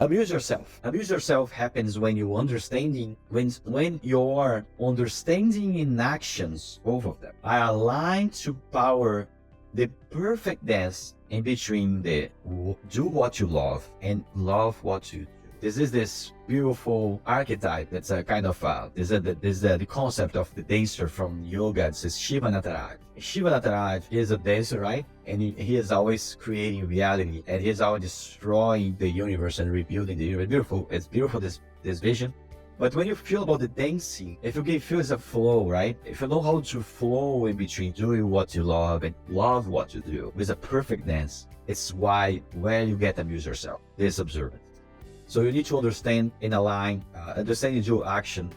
Amuse yourself. Amuse yourself happens when you when your understanding and actions, both of them, are aligned to power the perfect dance in between the do what you love and love what you do. This is this beautiful archetype that's a kind of this is the concept of the dancer from yoga. It says Shiva Nataraj. Shiva Nataraj is a dancer, right? And he is always creating reality, and he's always destroying the universe and rebuilding the universe. Beautiful. It's beautiful, this vision. But when you feel about the dancing, if you can feel it's a flow, right? If you know how to flow in between doing what you love and love what you do, it's a perfect dance. It's where you get amuse yourself, this observance. So you need to understand and align, understand and do action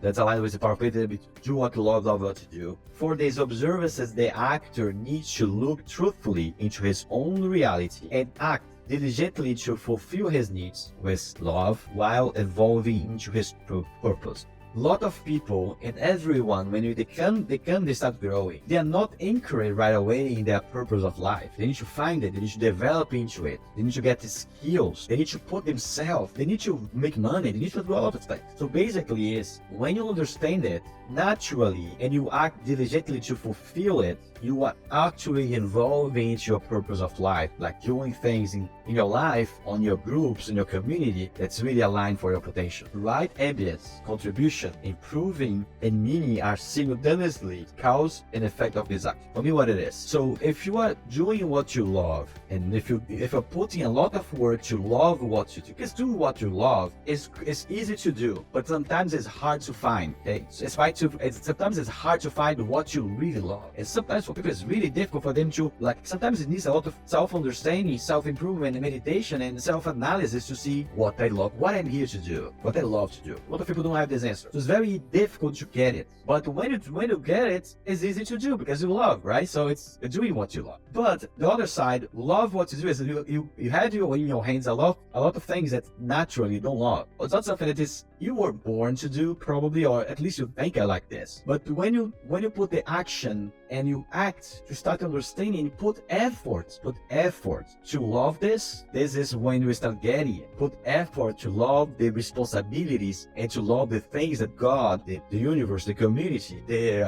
that's aligned with the power of do what you love what you do. For these observances, the actor needs to look truthfully into his own reality and act diligently to fulfill his needs with love while evolving into his purpose. Lot of people and everyone, when they start growing, they are not anchored right away in their purpose of life. They need to find it, they need to develop into it, they need to get the skills, they need to put themselves, they need to make money, they need to do a lot of things. So basically is, when you understand it naturally and you act diligently to fulfill it, you are actually evolving into your purpose of life, like doing things in your life, on your groups, in your community, that's really aligned for your potential. Right ambience, contribution, improving, and meaning are simultaneously cause and effect of this act. For me, what it is. So if you are doing what you love, and if you're putting a lot of work to love what you do, because doing what you love is easy to do, but sometimes it's hard to find. Okay? Sometimes it's hard to find what you really love. And sometimes for people it's really difficult for them to, like, sometimes it needs a lot of self-understanding, self-improvement, and meditation and self-analysis to see what I love, what I'm here to do, what I love to do. A lot of people don't have this answer. So it's very difficult to get it. But when you get it, it's easy to do because you love, right? So it's doing what you love. But the other side, love what you do is you had in your hands a lot of things that naturally you don't love. It's not something that is you were born to do, probably, or at least you think I like this. But when you put the action and you act to start understanding, put effort to love this is when you start getting it. Put effort to love the responsibilities and to love the things that God, the universe, the community, the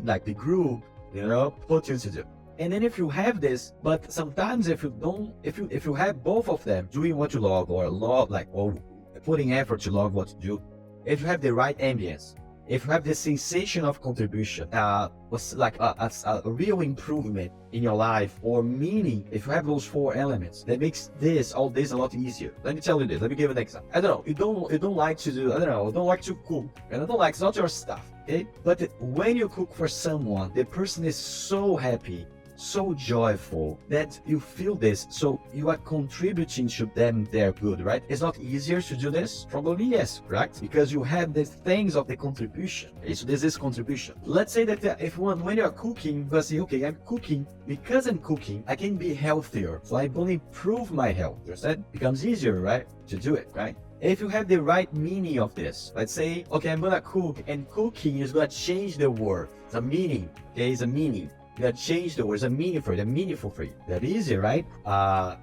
like the group, put you to do. And then if you have this, but sometimes if you have both of them, doing what you love or putting effort to love what you do, if you have the right ambience, if you have the sensation of contribution, was like a real improvement in your life or meaning, if you have those four elements, that makes all this a lot easier. Let me tell you this. Let me give an example. I don't know. You don't like to do. I don't know. You don't like to cook, and I don't like. It's not your stuff. Okay, but when you cook for someone, the person is so happy, so joyful that you feel this, so you are contributing to them, their good, right? It's not easier to do this? Probably yes, correct? Because you have the things of the contribution. Okay, so this is contribution. Let's say that when you're cooking, you say, okay, I'm cooking, because I'm cooking, I can be healthier, so I will improve my health. That becomes easier, right? To do it, right? If you have the right meaning of this, let's say, okay, I'm gonna cook, and cooking is gonna change the word. It's a meaning, okay? It's a meaning. You gotta change the words, a meaning for it, a meaningful for you. That easy, right?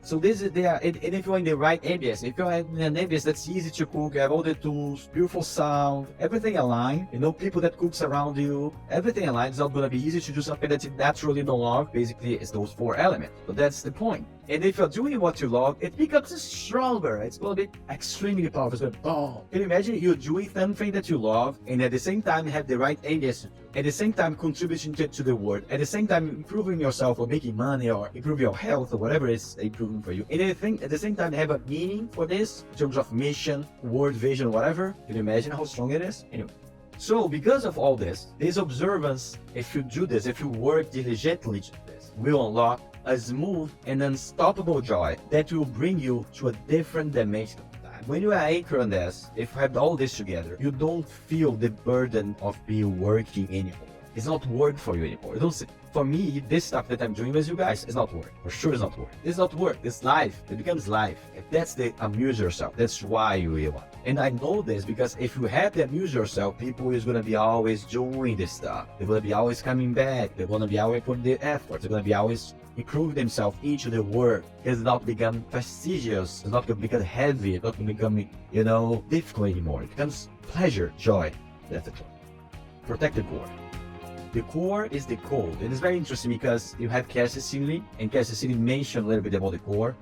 So this is there, and if you're in the right ambience, if you're in an ambience that's easy to cook, you have all the tools, beautiful sound, everything aligned, people that cooks around you, everything aligned, it's not gonna be easy to do something that you naturally don't love. Basically, it's those four elements. But that's the point. And if you're doing what you love, it becomes stronger. It's going to be extremely powerful. It's going to boom. Can you imagine you're doing something that you love, and at the same time have the right ambience to do? At the same time contributing to the world. At the same time improving yourself or making money or improve your health or whatever is improving for you. And at the same time have a meaning for this in terms of mission, word, vision, whatever. Can you imagine how strong it is? Anyway. So because of all this observance, if you do this, if you work diligently to this, will unlock a smooth and unstoppable joy that will bring you to a different dimension of time. When you are anchored on this, if you have all this together, you don't feel the burden of being working anymore. It's not work for you anymore. For me, this stuff that I'm doing with you guys is not work. For sure it's not work. It's not work. It's life. It becomes life. And that's the amuse yourself. That's why you really want. And I know this because if you have the amuse yourself, people is going to be always doing this stuff. They're going to be always coming back. They're going to be always putting the effort. They're going to be always improve themselves into the work. It's not become fastidious, it's not going to become heavy, it's not going to become, difficult anymore. It becomes pleasure, joy. That's the core. Protect the core. The core is the code. And it's very interesting because you have Cassidy, and Cassidy mentioned a little bit about the core.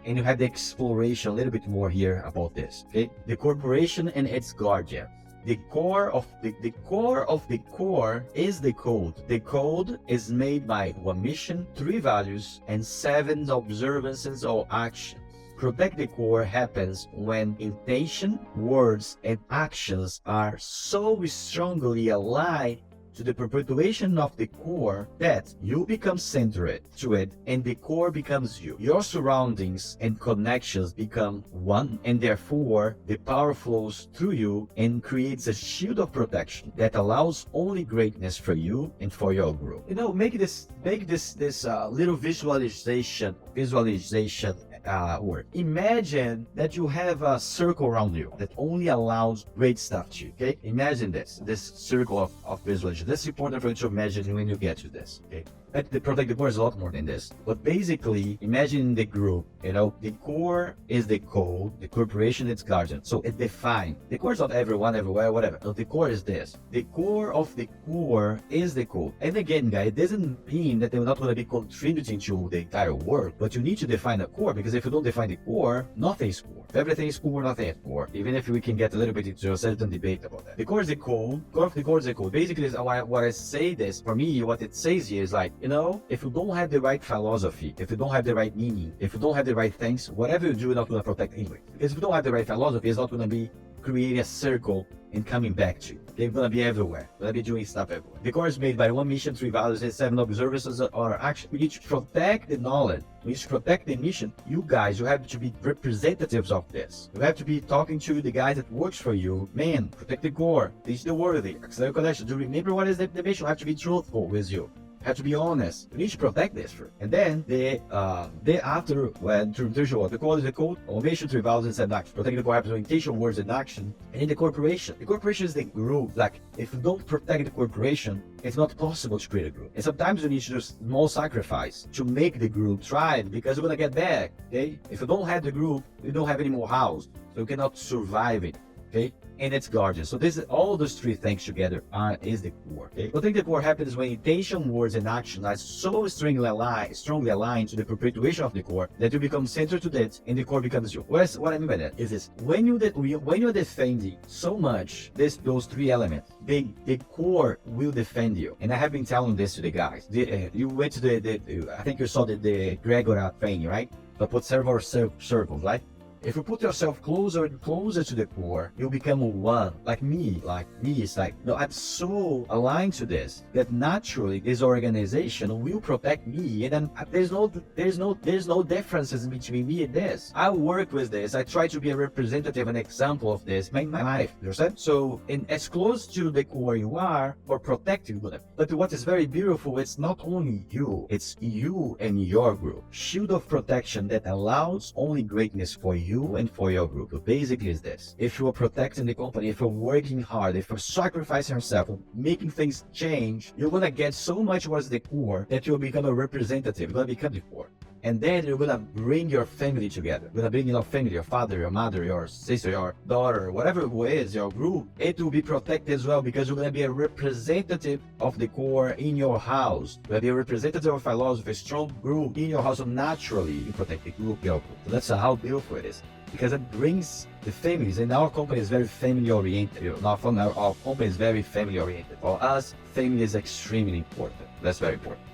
And you have the exploration a little bit more here about this, okay? The corporation and its guardian. The core of the core is the code. The code is made by 1 mission, 3 values, and 7 observances or actions. Protect the core happens when intention, words, and actions are so strongly aligned to the perpetuation of the core that you become centered to it and the core becomes you. Your surroundings and connections become one, and therefore the power flows through you and creates a shield of protection that allows only greatness for you and for your group. Make this little visualization work. Imagine that you have a circle around you that only allows great stuff to you. Okay? Imagine this circle of visualization. That's important for you to imagine when you get to this. Okay? But the protect the core is a lot more than this. But basically, imagine the group. The core is the code, the corporation is guardian. So it defines. The core is not everyone, everywhere, whatever. No, the core is this. The core of the core is the code. And again, guys, it doesn't mean that they're not going to be contributing to the entire work, but you need to define the core, because if you don't define the core, nothing is core. If everything is core, nothing is core. Even if we can get a little bit into a certain debate about that. The core is the code. The core is the code. Basically, what I say this, for me, what it says here is like, if you don't have the right philosophy, if you don't have the right meaning, if you don't have the right things, whatever you do, you're not going to protect anyway. Because if you don't have the right philosophy, it's not going to be creating a circle and coming back to you. They're going to be everywhere. They're going to be doing stuff everywhere. The core is made by 1 mission, 3 values, and 7 observances or action. We need to protect the knowledge. We need to protect the mission. You guys, you have to be representatives of this. You have to be talking to the guys that works for you. Man, protect the core. Teach the worthy. Accelerate connection. Do you remember what is the mission? You have to be truthful with you. Have to be honest. You need to protect this first. And then after when the code is the code, innovation, 3 values and action. Protect the core happens with intention, words, and action. And in the corporation. The corporation is the group. Like if you don't protect the corporation, it's not possible to create a group. And sometimes you need to do small sacrifice to make the group thrive, because you're gonna get back. Okay? If you don't have the group, you don't have any more house. So you cannot survive it. Okay? And its guardian. So this is all those 3 things together is the core. Okay? I think the core happens when intention, words, and action are so strongly aligned to the perpetuation of the core that you become centered to that, and the core becomes you. What I mean by that is this: when you're defending so much those 3 elements, the core will defend you. And I have been telling this to the guys. You went to I think you saw the Gregor training, right? But put several circles, right? If you put yourself closer and closer to the core, you become one. Like me, it's like, no, I'm so aligned to this that naturally this organization will protect me, and then there's no differences between me and this. I work with this. I try to be a representative, an example of this in my life. You understand? So, as close to the core you are, for protecting them. But what is very beautiful, it's not only you, it's you and your group. Shield of protection that allows only greatness for you and for your group. So basically is this: if you are protecting the company, if you're working hard, if you're sacrificing yourself, making things change, you're gonna get so much towards the core that you'll become a representative. You're gonna become the core. And then you're gonna bring your family together. You're gonna bring your family, your father, your mother, your sister, your daughter, whatever who is your group. It will be protected as well, because you're gonna be a representative of the core in your house. You're gonna be a representative of philosophy, a strong group in your house. So naturally, you protect the group, your group. So that's how beautiful it is, because it brings the families. And our company is very family oriented. Our company is very family oriented. For us, family is extremely important. That's very important.